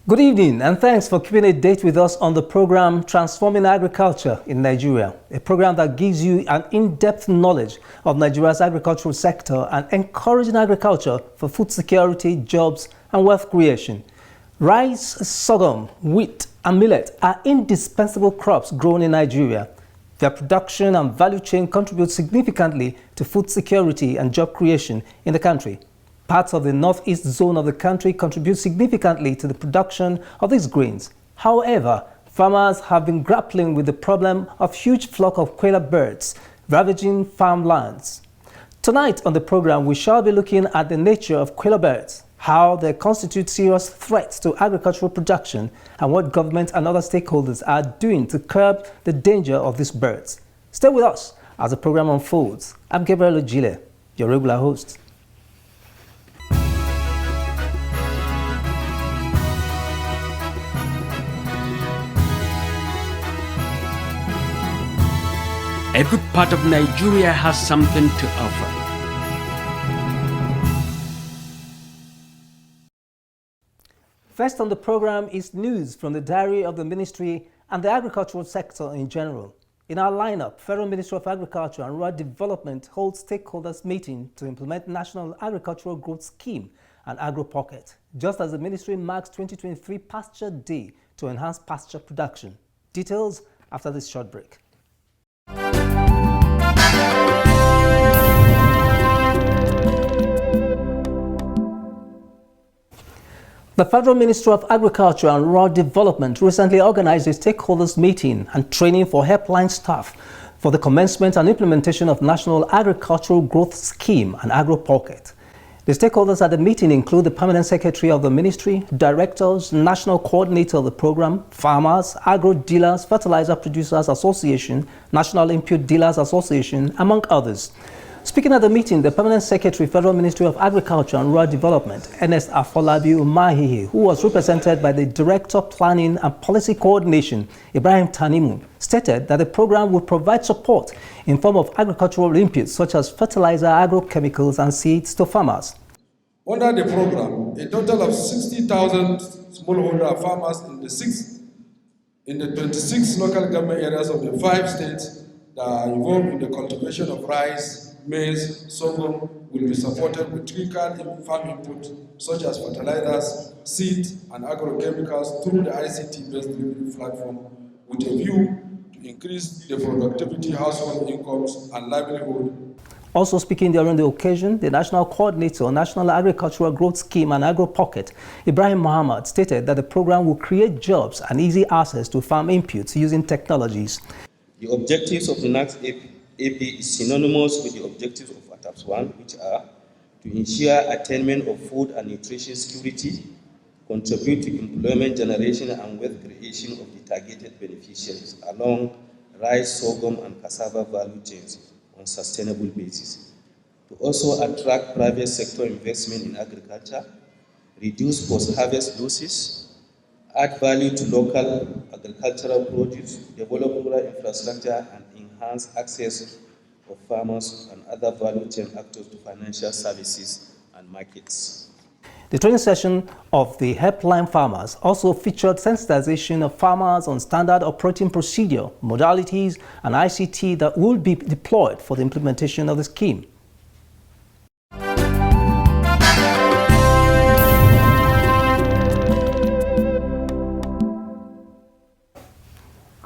Good evening, and thanks for keeping a date with us on the program Transforming Agriculture in Nigeria, a program that gives you an in-depth knowledge of Nigeria's agricultural sector and encouraging agriculture for food security, jobs, and wealth creation. Rice, sorghum, wheat, and millet are indispensable crops grown in Nigeria. Their production and value chain contribute significantly to food security and job creation in the country. Parts of the northeast zone of the country contribute significantly to the production of these grains. However, farmers have been grappling with the problem of huge flock of Quelea birds ravaging farmlands. Tonight on the program, we shall be looking at the nature of Quelea birds, how they constitute serious threats to agricultural production, and what government and other stakeholders are doing to curb the danger of these birds. Stay with us as the program unfolds. I'm Gabriel Ojile, your regular host. Every part of Nigeria has something to offer. First on the program is news from the diary of the ministry and the agricultural sector in general. In our lineup, Federal Ministry of Agriculture and Rural Development holds stakeholders meeting to implement National Agricultural Growth Scheme and Agro Pocket, just as the ministry marks 2023 Pasture Day to enhance pasture production. Details after this short break. The Federal Ministry of Agriculture and Rural Development recently organized a stakeholders meeting and training for helpline staff for the commencement and implementation of National Agricultural Growth Scheme and Agro Pocket. The stakeholders at the meeting include the Permanent Secretary of the Ministry, directors, National Coordinator of the program, farmers, agro dealers, Fertilizer Producers Association, National Input Dealers Association, among others. Speaking at the meeting, the Permanent Secretary, Federal Ministry of Agriculture and Rural Development, Ernest Afolabi Umahihe, who was represented by the Director Planning and Policy Coordination, Ibrahim Tanimu, stated that the program would provide support in form of agricultural inputs such as fertilizer, agrochemicals, and seeds to farmers. Under the program, a total of 60,000 smallholder farmers in the 26 local government areas of the 5 states that are involved in the cultivation of rice, maize, sorghum will be supported with critical farm input such as fertilizers, seeds, and agrochemicals through the ICT-based delivery platform with a view to increase the productivity, household incomes, and livelihood. Also speaking during the occasion, the National Coordinator, National Agricultural Growth Scheme and Agro Pocket, Ibrahim Muhammad, stated that the program will create jobs and easy access to farm inputs using technologies. The objectives of the NACS AP is synonymous with the objectives of ATAPS 1, which are to ensure attainment of food and nutrition security, contribute to employment generation and wealth creation of the targeted beneficiaries along rice, sorghum, and cassava value chains on sustainable basis, to also attract private sector investment in agriculture, reduce post-harvest losses, add value to local agricultural produce, develop rural infrastructure, and enhance access of farmers and other value chain actors to financial services and markets. The training session of the helpline farmers also featured sensitization of farmers on standard operating procedure, modalities, and ICT that will be deployed for the implementation of the scheme.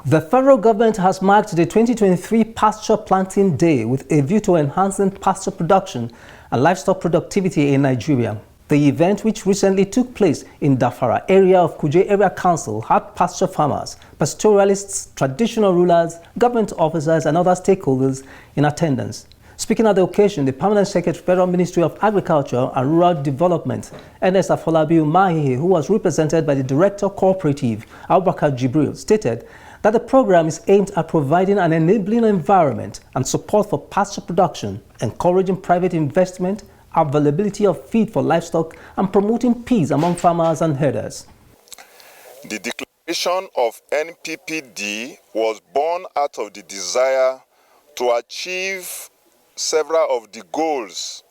The federal government has marked the 2023 Pasture Planting Day with a view to enhancing pasture production and livestock productivity in Nigeria. The event, which recently took place in Dafara area of Kuje Area Council, had pasture farmers, pastoralists, traditional rulers, government officers, and other stakeholders in attendance. Speaking at the occasion, the Permanent Secretary, Federal Ministry of Agriculture and Rural Development, Ernest Afolabi Umahihe, who was represented by the Director Cooperative, Abubakar Jibril, stated that the program is aimed at providing an enabling environment and support for pasture production, encouraging private investment, availability of feed for livestock, and promoting peace among farmers and herders. The declaration of NPPD was born out of the desire to achieve several of the goals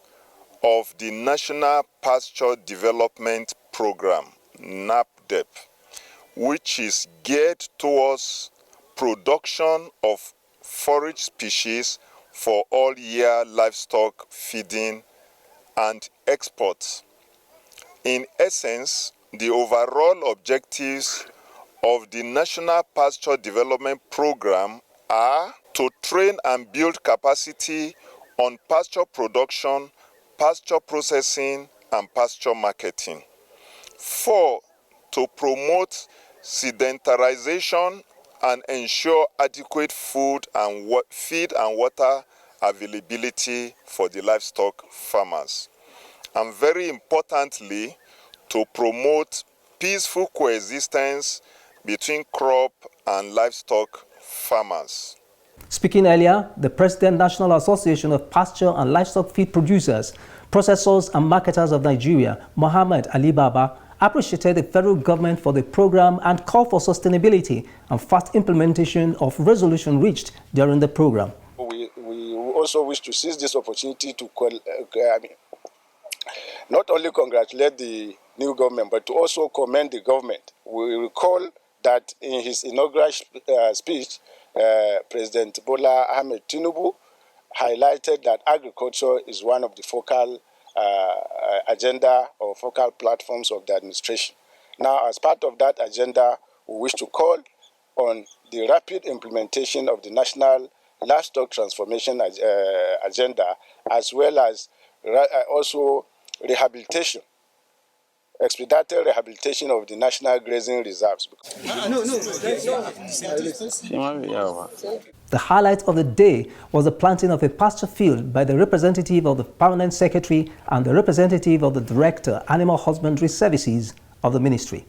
of the National Pasture Development Program, NAP depth, which is geared towards production of forage species for all-year livestock feeding and exports. In essence, the overall objectives of the National Pasture Development Program are to train and build capacity on pasture production, pasture processing, and pasture marketing. 4, to promote sedentarization and ensure adequate feed and water availability for the livestock farmers. And very importantly, to promote peaceful coexistence between crop and livestock farmers. Speaking earlier, the President National Association of Pasture and Livestock Feed Producers, Processors and Marketers of Nigeria, Mohammed Ali Baba, appreciated the federal government for the program and called for sustainability and fast implementation of resolution reached during the program. We also wish to seize this opportunity to not only congratulate the new government, but to also commend the government. We recall that in his inaugural speech, President Bola Ahmed Tinubu highlighted that agriculture is one of the focal agenda or focal platforms of the administration. Now, as part of that agenda, we wish to call on the rapid implementation of the National Livestock Transformation Agenda, as well as also rehabilitation, expedited rehabilitation of the national grazing reserves. The highlight of the day was the planting of a pasture field by the representative of the Permanent Secretary and the representative of the Director, Animal Husbandry Services of the Ministry.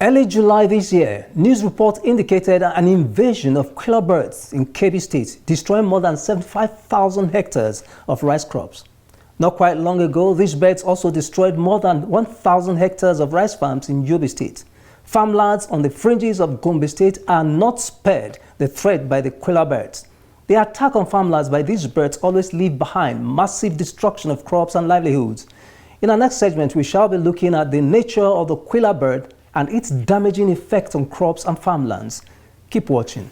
Early July this year, news reports indicated an invasion of Quelea birds in Kebbi State, destroying more than 75,000 hectares of rice crops. Not quite long ago, these birds also destroyed more than 1,000 hectares of rice farms in Yobe State. Farmlands on the fringes of Gombe State are not spared the threat by the Quelea birds. The attack on farmlands by these birds always leave behind massive destruction of crops and livelihoods. In our next segment, we shall be looking at the nature of the Quelea bird and its damaging effect on crops and farmlands. Keep watching.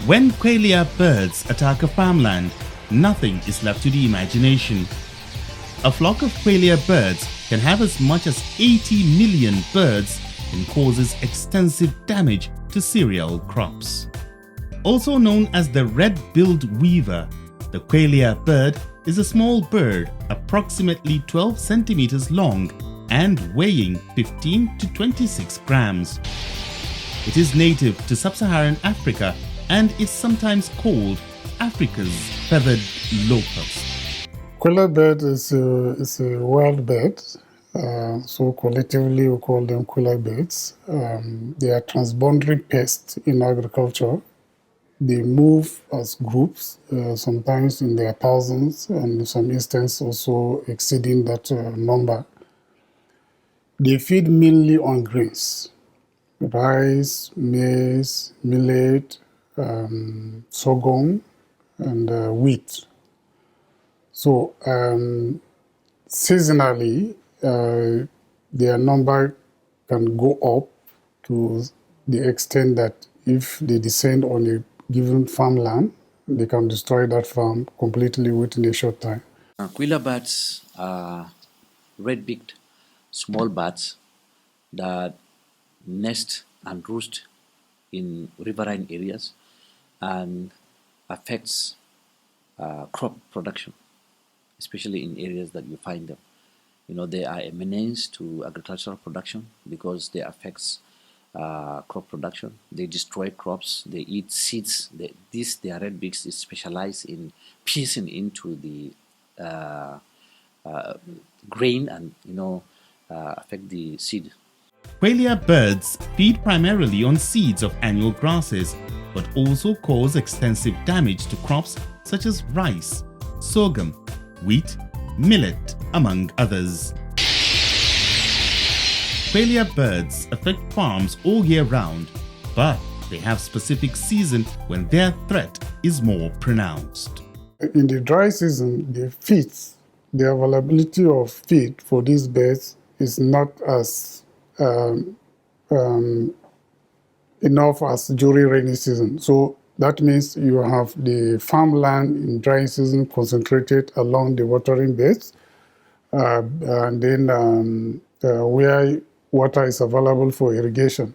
When Quelea birds attack a farmland, nothing is left to the imagination. A flock of Quelea birds can have as much as 80 million birds and causes extensive damage to cereal crops. Also known as the red-billed weaver, the Quelea bird is a small bird approximately 12 centimeters long and weighing 15 to 26 grams. It is native to sub-Saharan Africa and is sometimes called Africa's feathered locust. Quelea bird is a wild bird. So collectively we call them Quelea birds. They are transboundary pests in agriculture. They move as groups, sometimes in their thousands, and in some instances also exceeding that number. They feed mainly on grains, rice, maize, millet, sorghum, and wheat. So seasonally, their number can go up to the extent that if they descend on a given farmland, they can destroy that farm completely within a short time. Quelea birds are red-beaked small birds that nest and roost in riverine areas and affects crop production, especially in areas that you find them. You know, they are a menace to agricultural production because they affect crop production. They destroy crops. They eat seeds. Their red beaks is specialized in piercing into the grain and affect the seed. Quelea birds feed primarily on seeds of annual grasses, but also cause extensive damage to crops such as rice, sorghum, wheat, millet, among others. Quelea birds affect farms all year round, but they have specific season when their threat is more pronounced. In the dry season, the availability of feed for these birds is not as enough as during rainy season. So that means you have the farmland in dry season concentrated along the watering beds, and then where water is available for irrigation.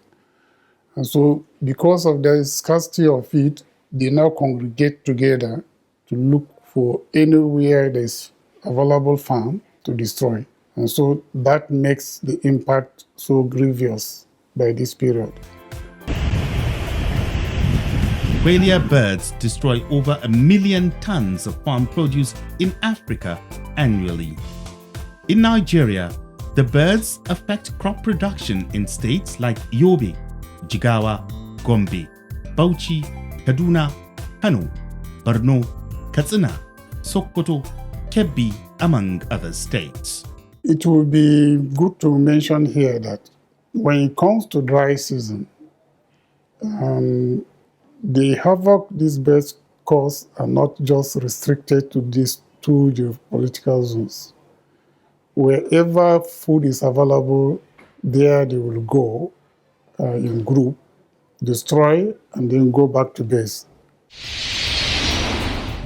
And so because of the scarcity of feed, they now congregate together to look for anywhere there's available farm to destroy. And so that makes the impact so grievous by this period. Quelea birds destroy over 1 million tons of farm produce in Africa annually. In Nigeria, the birds affect crop production in states like Yobe, Jigawa, Gombe, Bauchi, Kaduna, Kano, Borno, Katsina, Sokoto, Kebbi, among other states. It would be good to mention here that when it comes to dry season, the havoc these birds cause are not just restricted to these two geopolitical zones. Wherever food is available, there they will go in group, destroy, and then go back to base.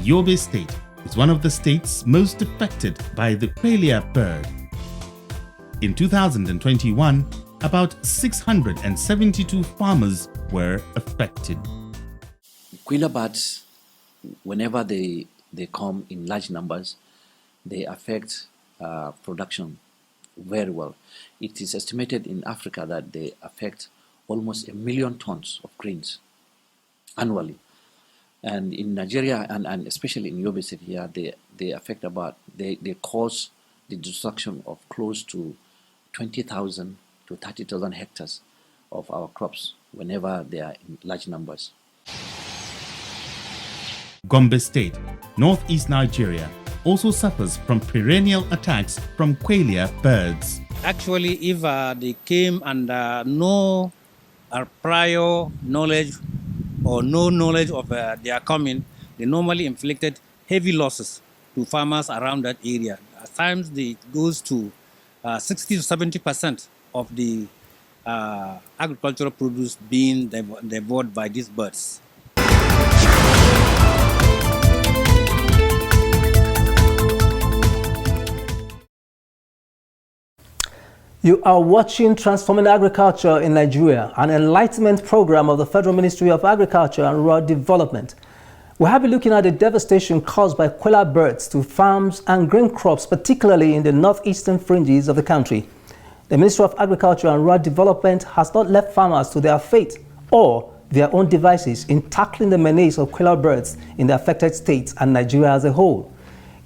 Yobe State is one of the states most affected by the Quelea bird. In 2021, about 672 farmers were affected. Quelea birds, whenever they come in large numbers, they affect production very well. It is estimated in Africa that they affect almost 1 million tons of grains annually. And in Nigeria, and especially in Yobe State here, they affect they cause the destruction of close to 20,000 to 30,000 hectares of our crops whenever they are in large numbers. Gombe State, northeast Nigeria, also suffers from perennial attacks from Quelea birds. Actually, if they came under no prior knowledge or no knowledge of their coming, they normally inflicted heavy losses to farmers around that area. At times, it goes to 60 to 70% of the agricultural produce being devoured by these birds. You are watching Transforming Agriculture in Nigeria, an enlightenment program of the Federal Ministry of Agriculture and Rural Development. We have been looking at the devastation caused by Quelea birds to farms and grain crops, particularly in the northeastern fringes of the country. The Ministry of Agriculture and Rural Development has not left farmers to their fate or their own devices in tackling the menace of Quelea birds in the affected states and Nigeria as a whole.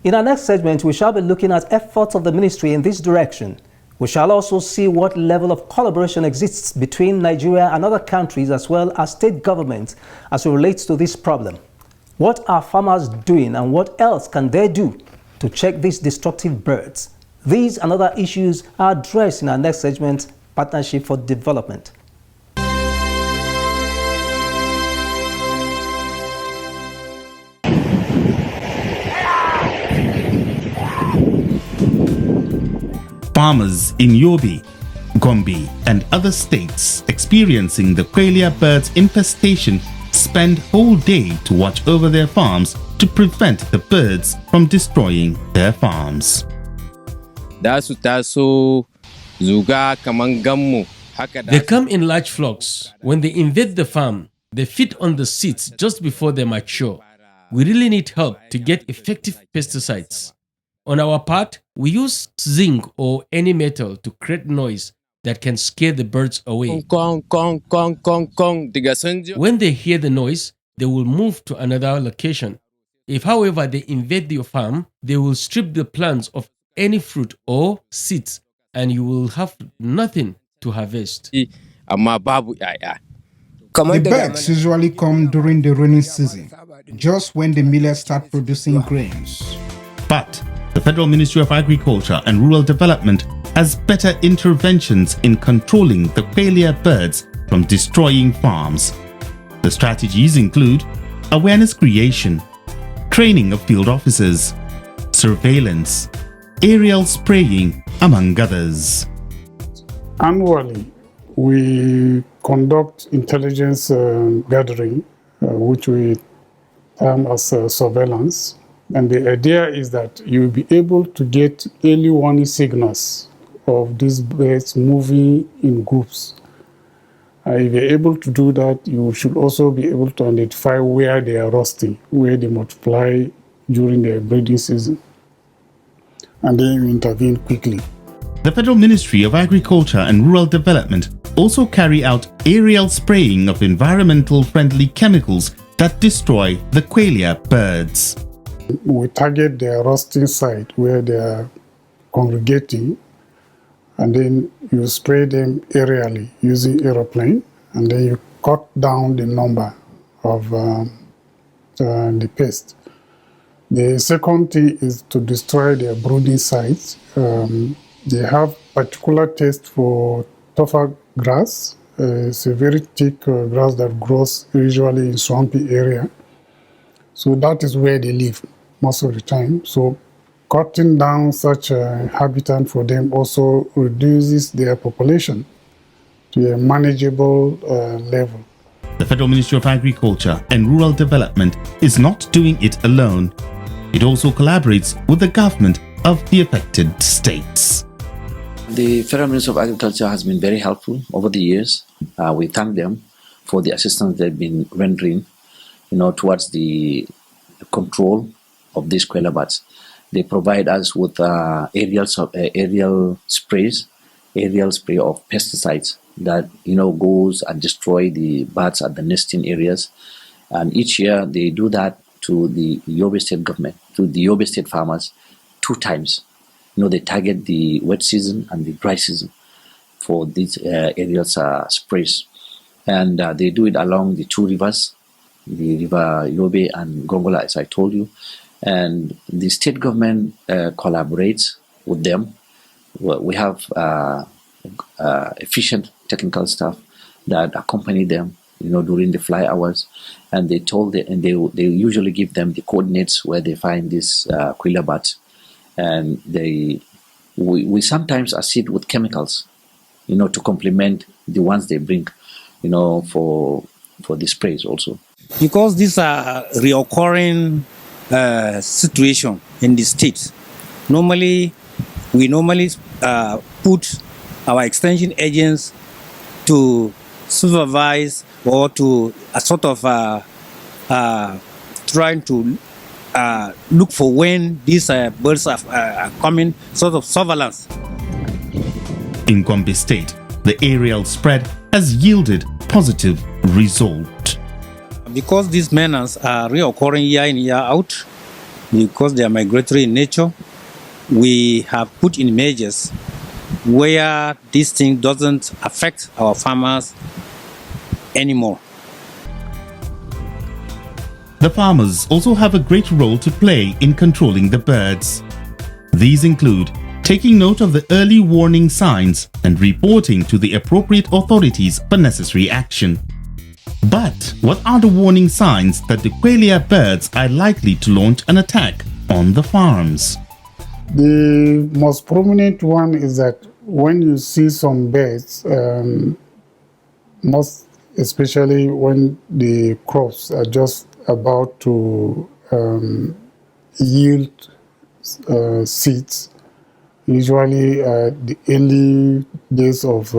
In our next segment, we shall be looking at efforts of the ministry in this direction. We shall also see what level of collaboration exists between Nigeria and other countries as well as state governments as it relates to this problem. What are farmers doing and what else can they do to check these destructive birds? These and other issues are addressed in our next segment, Partnership for Development. Farmers in Yobe, Gombe, and other states experiencing the Quelea bird's infestation spend whole day to watch over their farms to prevent the birds from destroying their farms. They come in large flocks. When they invade the farm, they feed on the seeds just before they mature. We really need help to get effective pesticides. On our part, we use zinc or any metal to create noise that can scare the birds away. When they hear the noise, they will move to another location. If, however, they invade your farm, they will strip the plants of any fruit or seeds, and you will have nothing to harvest. The birds usually come during the rainy season, just when the millet start producing grains. But the Federal Ministry of Agriculture and Rural Development has better interventions in controlling the Quelea birds from destroying farms. The strategies include awareness creation, training of field officers, surveillance, aerial spraying, among others. Annually, we conduct intelligence gathering, which we term as surveillance. And the idea is that you'll be able to get early warning signals of these birds moving in groups. If you're able to do that, you should also be able to identify where they are roosting, where they multiply during their breeding season. And then you intervene quickly. The Federal Ministry of Agriculture and Rural Development also carry out aerial spraying of environmental friendly chemicals that destroy the Quelea birds. We target their roosting site where they are congregating, and then you spray them aerially using aeroplane, and then you cut down the number of the pest. The second thing is to destroy their brooding sites. They have particular taste for tougher grass. It's a very thick grass that grows usually in swampy area. So that is where they live most of the time. So cutting down such a habitat for them also reduces their population to a manageable level. The Federal Ministry of Agriculture and Rural Development is not doing it alone. It also collaborates with the government of the affected states. The Federal Ministry of Agriculture has been very helpful over the years. We thank them for the assistance they've been rendering, towards the control of these Quelea bats. They provide us with aerial spray of pesticides that goes and destroy the bats at the nesting areas. And each year they do that to the Yobe State government, to the Yobe State farmers 2 times. They target the wet season and the dry season for these aerial sprays. And they do it along the 2 rivers, the river Yobe and Gongola, as I told you. And the state government collaborates with them. We have efficient technical staff that accompany them, during the fly hours, and they usually give them the coordinates where they find these Quelea bats, and we sometimes assist with chemicals, to complement the ones they bring, for the sprays also. Because these are reoccurring situation in the state. We normally put our extension agents to supervise or to trying to look for when these birds are coming, sort of surveillance. In Gombe State, the aerial spread has yielded positive result. Because these menaces are reoccurring year in, year out, because they are migratory in nature, we have put in measures where this thing doesn't affect our farmers anymore. The farmers also have a great role to play in controlling the birds. These include taking note of the early warning signs and reporting to the appropriate authorities for necessary action. But what are the warning signs that the Quelea birds are likely to launch an attack on the farms? The most prominent one is that when you see some birds, most especially when the crops are just about to yield seeds, usually the early days of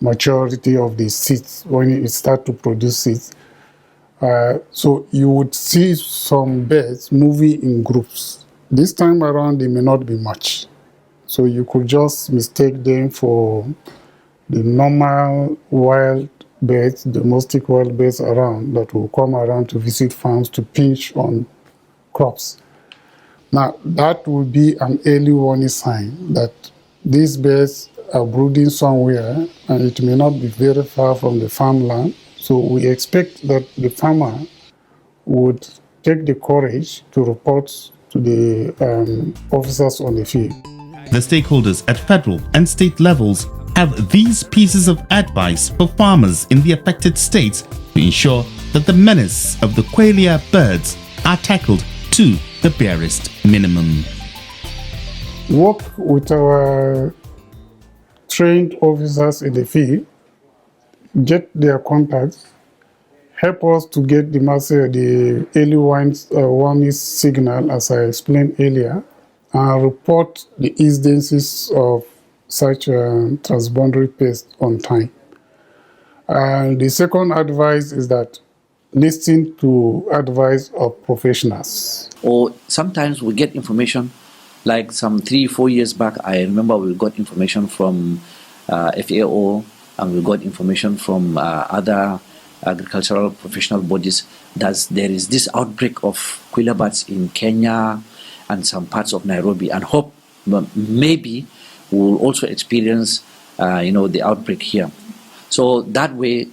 maturity of the seeds, when it starts to produce seeds. So you would see some birds moving in groups. This time around, they may not be much. So you could just mistake them for the normal wild birds, domestic wild birds around that will come around to visit farms to pinch on crops. Now, that would be an early warning sign that these birds are brooding somewhere, and it may not be very far from the farmland. So we expect that the farmer would take the courage to report to the officers on the field. The stakeholders at federal and state levels have these pieces of advice for farmers in the affected states to ensure that the menace of the Quelea birds are tackled to the barest minimum. Work with our trained officers in the field, get their contacts, help us to get the early warning signal, as I explained earlier, and report the incidences of such transboundary pests on time. And the second advice is that listen to advice of professionals. Or sometimes we get information, like some 3-4 years back, I remember we got information from FAO, and we got information from other agricultural professional bodies that there is this outbreak of Quelea birds in Kenya and some parts of Nairobi, and hope maybe we'll also experience the outbreak here. So that way,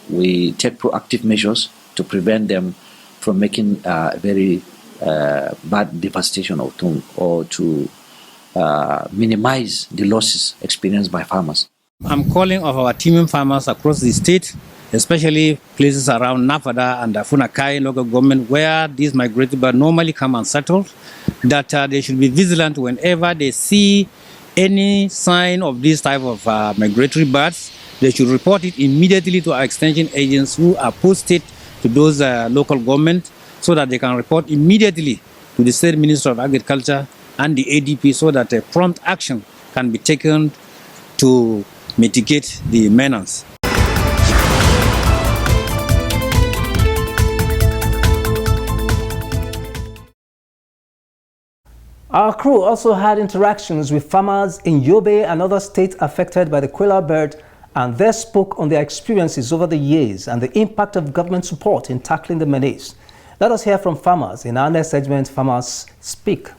we take proactive measures to prevent them from making very bad devastation or to minimize the losses experienced by farmers. I'm calling of our teeming farmers across the state, especially places around Nafada and Funakai local government where these migratory birds normally come and settle, that they should be vigilant whenever they see any sign of this type of migratory birds. They should report it immediately to our extension agents who are posted to those local government, so that they can report immediately to the State Minister of Agriculture and the ADP, so that a prompt action can be taken to mitigate the menace. Our crew also had interactions with farmers in Yobe and other states affected by the Quelea bird, and they spoke on their experiences over the years and the impact of government support in tackling the menace. Let us hear from farmers in our next segment, Farmers Speak.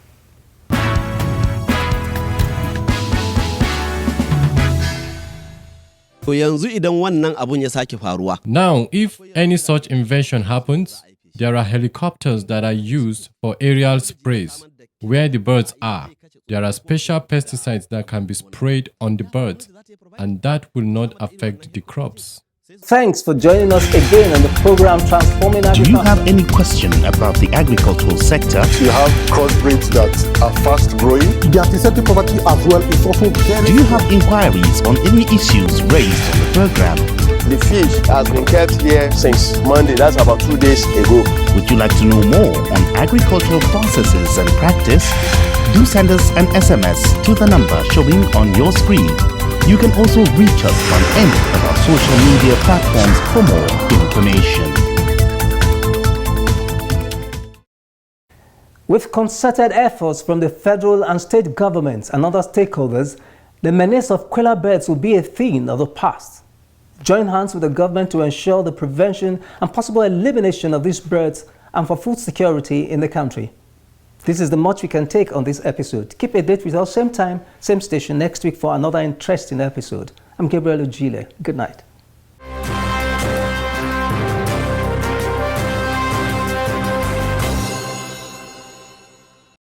Now, if any such invasion happens, there are helicopters that are used for aerial sprays. Where the birds are, there are special pesticides that can be sprayed on the birds, and that will not affect the crops. Thanks for joining us again on the program Transforming Agriculture. Do you have any question about the agricultural sector? You have crossbreeds that are fast growing. The anti-septic poverty as well is also very... Do you have inquiries on any issues raised on the program? The fish has been kept here since Monday, that's about 2 days ago. Would you like to know more on agricultural processes and practice? Do send us an SMS to the number showing on your screen. You can also reach us on any of our social media platforms for more information. With concerted efforts from the federal and state governments and other stakeholders, the menace of Quelea birds will be a thing of the past. Join hands with the government to ensure the prevention and possible elimination of these birds and for food security in the country. This is the much we can take on this episode. Keep a date with us, same time, same station next week for another interesting episode. I'm Gabriel Ojile. Good night.